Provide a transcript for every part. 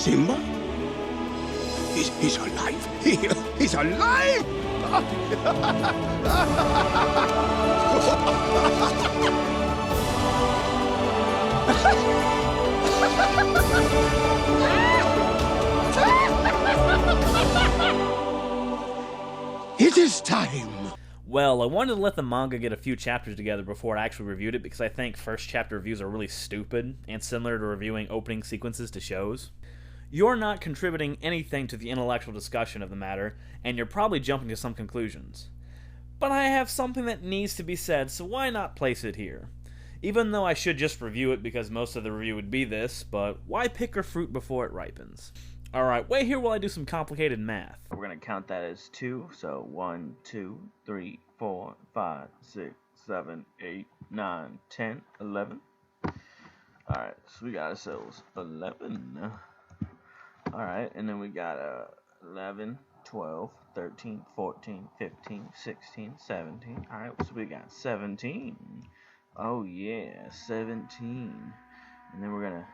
Simba? He's alive. He's alive! It is time. Well, I wanted to let the manga get a few chapters together before I actually reviewed it because I think first chapter reviews are really stupid and similar to reviewing opening sequences to shows. You're not contributing anything to the intellectual discussion of the matter, and you're probably jumping to some conclusions. But I have something that needs to be said, so why not place it here? Even though I should just review it because most of the review would be this, but why pick a fruit before it ripens? Alright, wait here while I do some complicated math. We're going to count that as 2, so 1, 2, 3, 4, 5, 6, 7, 8, 9, 10, 11. Alright, so we got ourselves 11. Alright, and then we got 11, 12, 13, 14, 15, 16, 17. Alright, so we got 17. Oh yeah, 17. And then we're gonna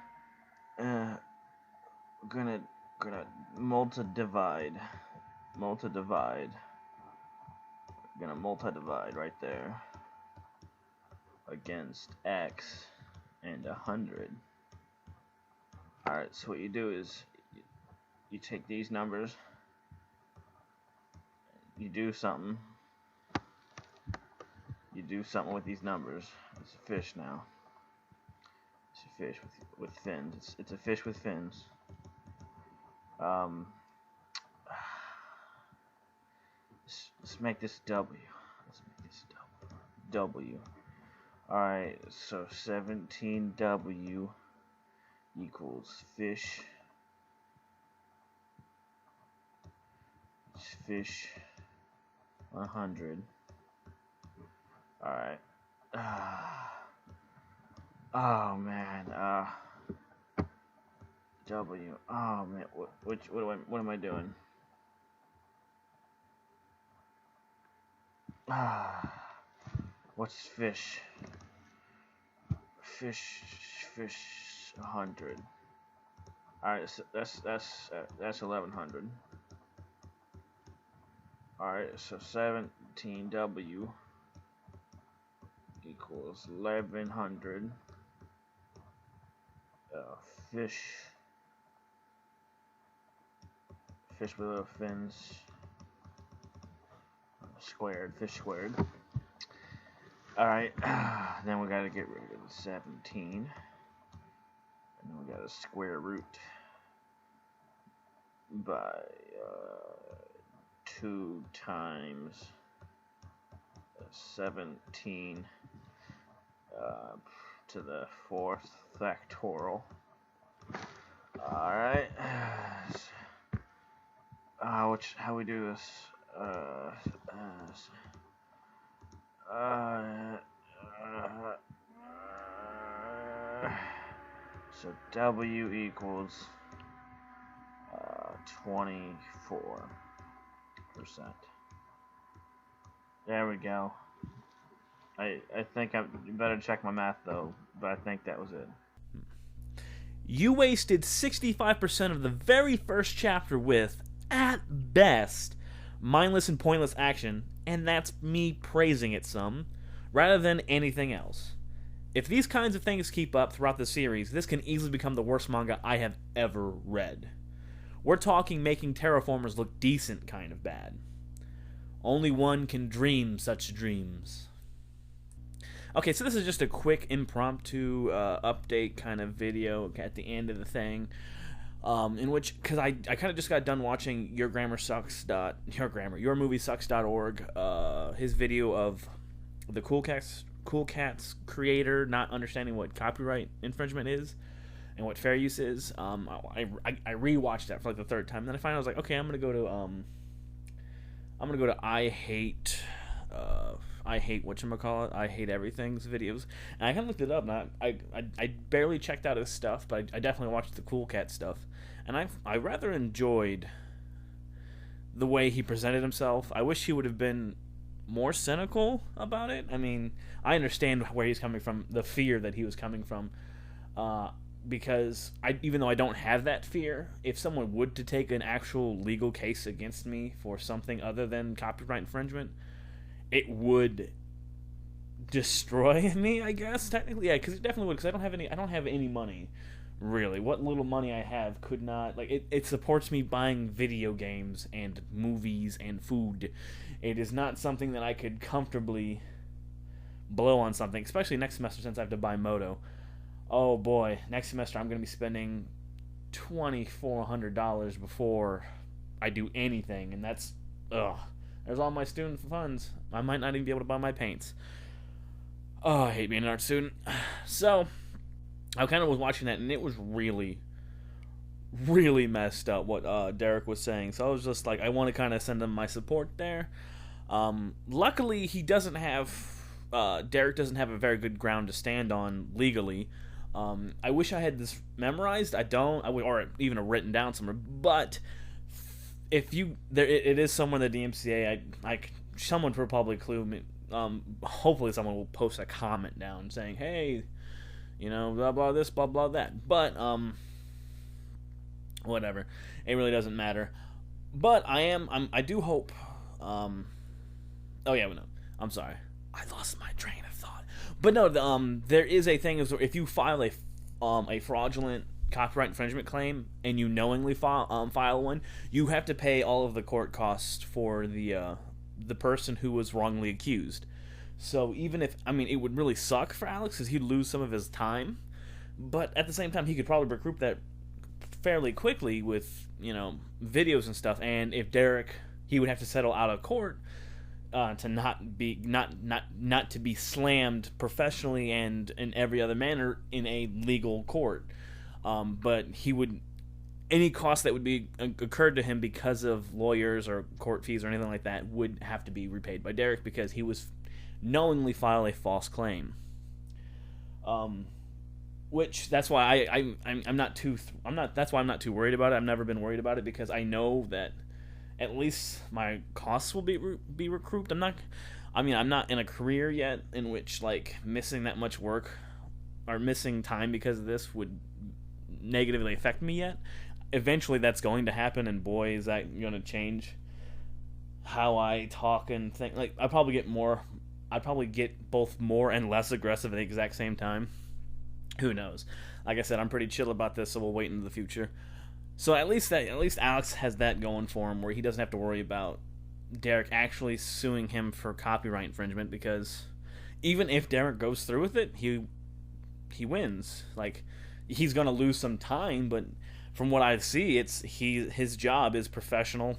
multi-divide. We're gonna multi-divide right there against x and 100. Alright, so what you do is you take these numbers, you do something with these numbers. It's a fish now. It's a fish with fins. It's a fish with fins. Let's make this W. W. Alright, so 17W equals fish 100. Alright. Oh man. W. Oh man. What am I doing? What's fish? Fish 100. Alright, so that's 1100. Alright, so 17W equals 1100. Fish with little fins. Fish squared. Alright, then we gotta get rid of the 17. And then we got a square root by 2 times 17 to the 4th factorial. Alright. How we do this? So W equals 24%. There we go. I think I better check my math though, but I think that was it. You wasted 65% of the very first chapter with, at best, mindless and pointless action, and that's me praising it some, rather than anything else. If these kinds of things keep up throughout the series, this can easily become the worst manga I have ever read. We're talking making terraformers look decent kind of bad. Only one can dream such dreams. Okay, so this is just a quick impromptu update kind of video at the end of the thing. In which, because I kind of just got done watching YourMovieSucks.org, his video of the Cool Cats creator not understanding what copyright infringement is and what fair use is. I rewatched that for like the third time, and then I finally was like, okay, I'm gonna go to I hate whatchamacallit, I hate everything's videos, and I kind of looked it up, and I barely checked out his stuff, but I definitely watched the Cool Cat stuff, and I rather enjoyed the way he presented himself. I wish he would have been more cynical about it. I mean, I understand where he's coming from, the fear that he was coming from, because even though I don't have that fear, if someone would to take an actual legal case against me for something other than copyright infringement, it would destroy me, I guess, technically. Yeah, because it definitely would, because I don't have any money, really. What little money I have could not, like, it supports me buying video games and movies and food. It is not something that I could comfortably blow on something, especially next semester since I have to buy Moto. Oh boy, next semester I'm going to be spending $2,400 before I do anything, and that's, there's all my student funds. I might not even be able to buy my paints. Oh, I hate being an art student. So, I kind of was watching that, and it was really, really messed up what Derek was saying. So I was just like, I want to kind of send him my support there. Luckily, he doesn't have, Derek doesn't have a very good ground to stand on legally. I wish I had this memorized. I don't, or even written down somewhere. But if it is somewhere in the DMCA. Someone will probably clue me. Hopefully, someone will post a comment down saying, "Hey, blah blah this, blah blah that." But whatever. It really doesn't matter. But I do hope. Oh yeah, no. I'm sorry. I lost my train of thought. But no, there is a thing is if you file a fraudulent copyright infringement claim and you knowingly file one, you have to pay all of the court costs for the person who was wrongly accused. So even if, it would really suck for Alex because he'd lose some of his time, but at the same time he could probably recoup that fairly quickly with videos and stuff. And if Derek, he would have to settle out of court to not to be slammed professionally and in every other manner in a legal court. But he would, any cost that would be occurred to him because of lawyers or court fees or anything like that would have to be repaid by Derek because he was knowingly filed a false claim. Which that's why I'm not too worried about it. I've never been worried about it because I know that at least my costs will be recouped. I'm not in a career yet in which missing that much work or missing time because of this would negatively affect me yet. Eventually that's going to happen, and boy is that going to change how I talk and think. I'd probably get both more and less aggressive at the exact same time. Who knows? Like I said, I'm pretty chill about this, so we'll wait into the future. So at least Alex has that going for him, where he doesn't have to worry about Derek actually suing him for copyright infringement, because even if Derek goes through with it, he wins. He's gonna lose some time, but from what I see, his job is professional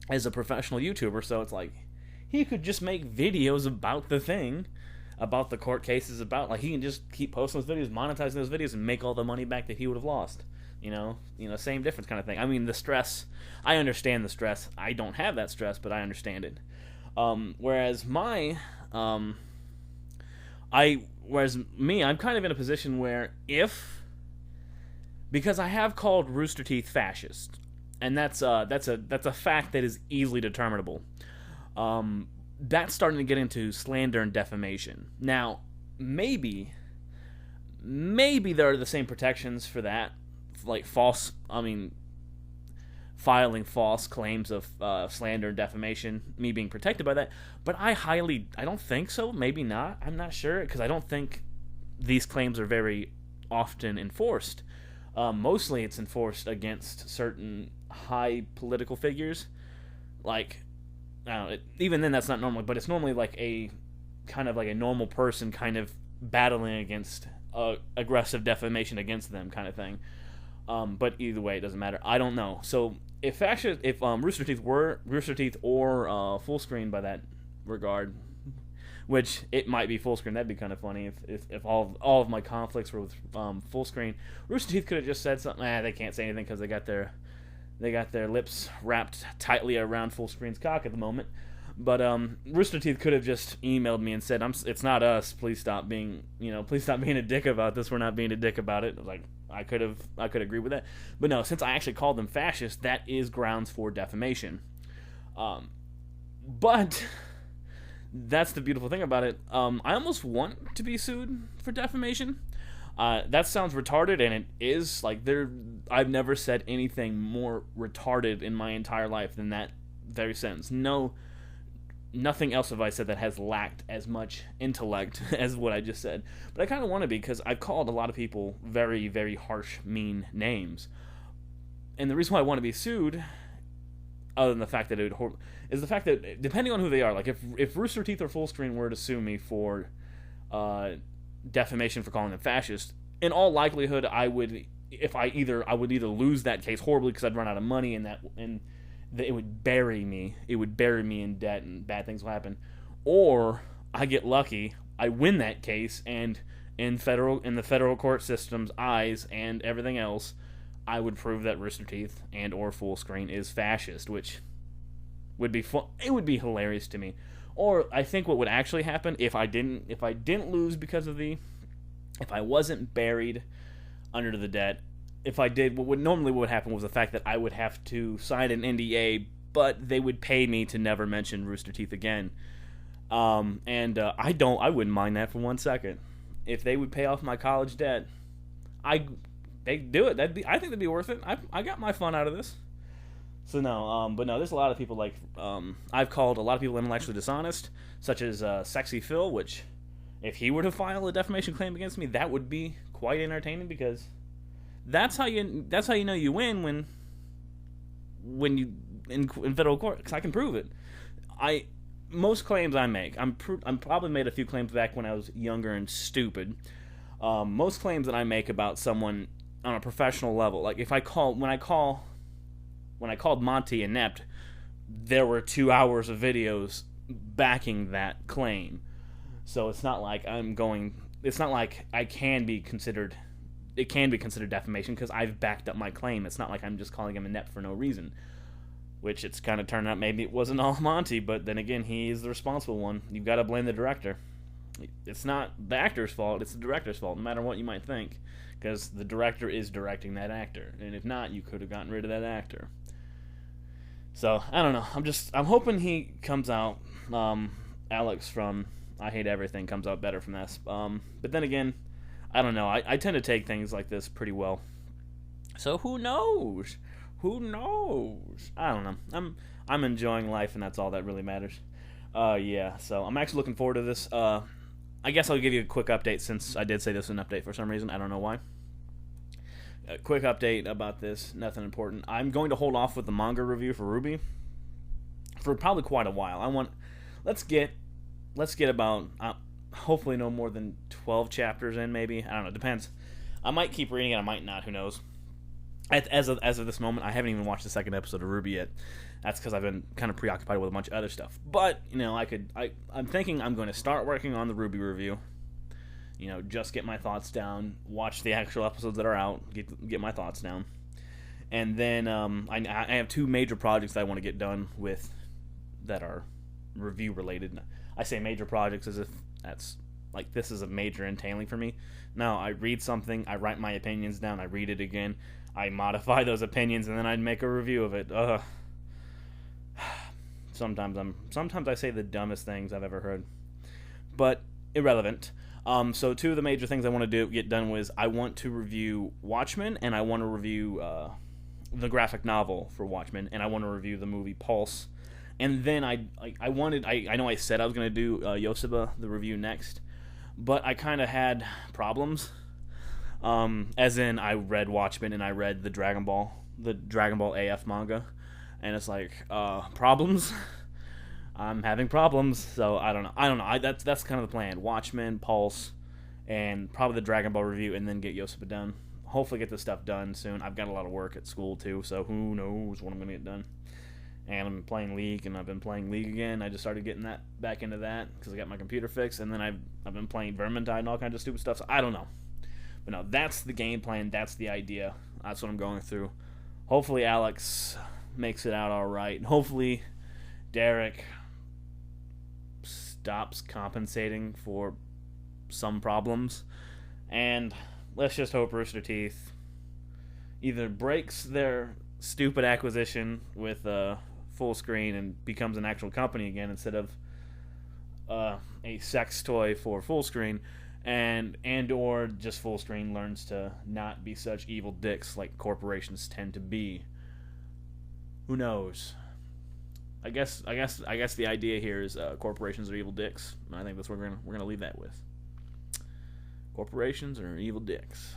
as a professional YouTuber. So it's he could just make videos about the thing, about the court cases, he can just keep posting those videos, monetizing those videos, and make all the money back that he would have lost. Same difference kind of thing. The stress, I understand the stress. I don't have that stress, but I understand it. Whereas me, I'm kind of in a position where because I have called Rooster Teeth fascist, and that's a fact that is easily determinable. That's starting to get into slander and defamation. Now, maybe there are the same protections for that, filing false claims of slander and defamation, me being protected by that, but I don't think so. Maybe not. I'm not sure, because I don't think these claims are very often enforced. Mostly it's enforced against certain high political figures. Even then that's not normal, but it's normally a kind of a normal person kind of battling against aggressive defamation against them kind of thing. But either way, it doesn't matter. I don't know. So if Rooster Teeth were Rooster Teeth or Fullscreen by that regard, which it might be Fullscreen, that'd be kind of funny if all of my conflicts were with Fullscreen. Rooster Teeth could have just said something. They can't say anything because they got their lips wrapped tightly around Fullscreen's cock at the moment. But Rooster Teeth could have just emailed me and said, "It's not us. Please stop being a dick about this. We're not being a dick about it." I could agree with that. But no, since I actually called them fascist, that is grounds for defamation. But that's the beautiful thing about it. I almost want to be sued for defamation. That sounds retarded, and it is. Like, I've never said anything more retarded in my entire life than that very sentence. Nothing else have I said that has lacked as much intellect as what I just said. But I kind of want to be, because I've called a lot of people very, very harsh, mean names. And the reason why I want to be sued, other than the fact that it would is the fact that, depending on who they are, like if Rooster Teeth or Fullscreen were to sue me for defamation for calling them fascist, in all likelihood I would either lose that case horribly because I'd run out of money, and it would bury me. It would bury me in debt, and bad things will happen. Or I get lucky, I win that case, and in the federal court system's eyes and everything else, I would prove that Rooster Teeth and or Fullscreen is fascist, which would be fun. It would be hilarious to me. Or I think what would actually happen if I didn't lose because of if I wasn't buried under the debt. If I did, what would happen was the fact that I would have to sign an NDA, but they would pay me to never mention Rooster Teeth again. I wouldn't mind that for 1 second. If they would pay off my college debt, they'd do it. I think that'd be worth it. I got my fun out of this. So no, but no, there's a lot of people I've called a lot of people intellectually dishonest, such as Sexy Phil, which if he were to file a defamation claim against me, that would be quite entertaining, because that's how you know you win when you in federal court, because I can prove it. Most claims I make, I'm probably made a few claims back when I was younger and stupid. Most claims that I make about someone on a professional level, like when I called Monty inept, there were 2 hours of videos backing that claim. So it's not like it can be considered defamation, because I've backed up my claim. It's not like I'm just calling him inept for no reason, which it's kind of turned out maybe it wasn't all Monty, but then again, he is the responsible one. You've got to blame the director. It's not the actor's fault, it's the director's fault, no matter what you might think, because the director is directing that actor, and if not, you could have gotten rid of that actor. So, I don't know. I'm hoping he comes out, Alex from I Hate Everything comes out better from this. But then again, I don't know. I tend to take things like this pretty well. So who knows? Who knows? I don't know. I'm enjoying life, and that's all that really matters. Yeah, so I'm actually looking forward to this. I guess I'll give you a quick update, since I did say this was an update for some reason. I don't know why. A quick update about this, nothing important. I'm going to hold off with the manga review for RWBY for probably quite a while. Let's get about hopefully no more than 12 chapters in, maybe. I don't know, depends. I might keep reading it, I might not, who knows. As of this moment, I haven't even watched the second episode of RWBY yet. That's because I've been kind of preoccupied with a bunch of other stuff. But, I'm thinking I'm going to start working on the RWBY review. Just get my thoughts down, watch the actual episodes that are out, get my thoughts down. And then I have 2 major projects that I want to get done with that are review related. I say major projects as if that's like this is a major entailing for me. No, I read something, I write my opinions down, I read it again, I modify those opinions, and then I'd make a review of it. Sometimes I say the dumbest things I've ever heard, but irrelevant. So 2 of the major things I want to get done was I want to review Watchmen, and I want to review the graphic novel for Watchmen, and I want to review the movie Pulse. And then I know I said I was going to do Yosiba, the review, next, but I kind of had problems. As in, I read Watchmen and I read the Dragon Ball AF manga, and it's like, problems? I'm having problems, so I don't know. That's kind of the plan. Watchmen, Pulse, and probably the Dragon Ball review, and then get Yosiba done. Hopefully get this stuff done soon. I've got a lot of work at school, too, so who knows when I'm going to get done. And I'm playing League, and I've been playing League again. I just started getting back into that, because I got my computer fixed, and then I've been playing Vermintide and all kinds of stupid stuff, so I don't know. But no, that's the game plan, that's the idea. That's what I'm going through. Hopefully Alex makes it out all right. And hopefully Derek stops compensating for some problems, and let's just hope Rooster Teeth either breaks their stupid acquisition with Fullscreen and becomes an actual company again instead of a sex toy for Fullscreen, and or just full screen learns to not be such evil dicks like corporations tend to be. Who knows? I guess the idea here is corporations are evil dicks. I think that's what we're gonna leave that with. Corporations are evil dicks.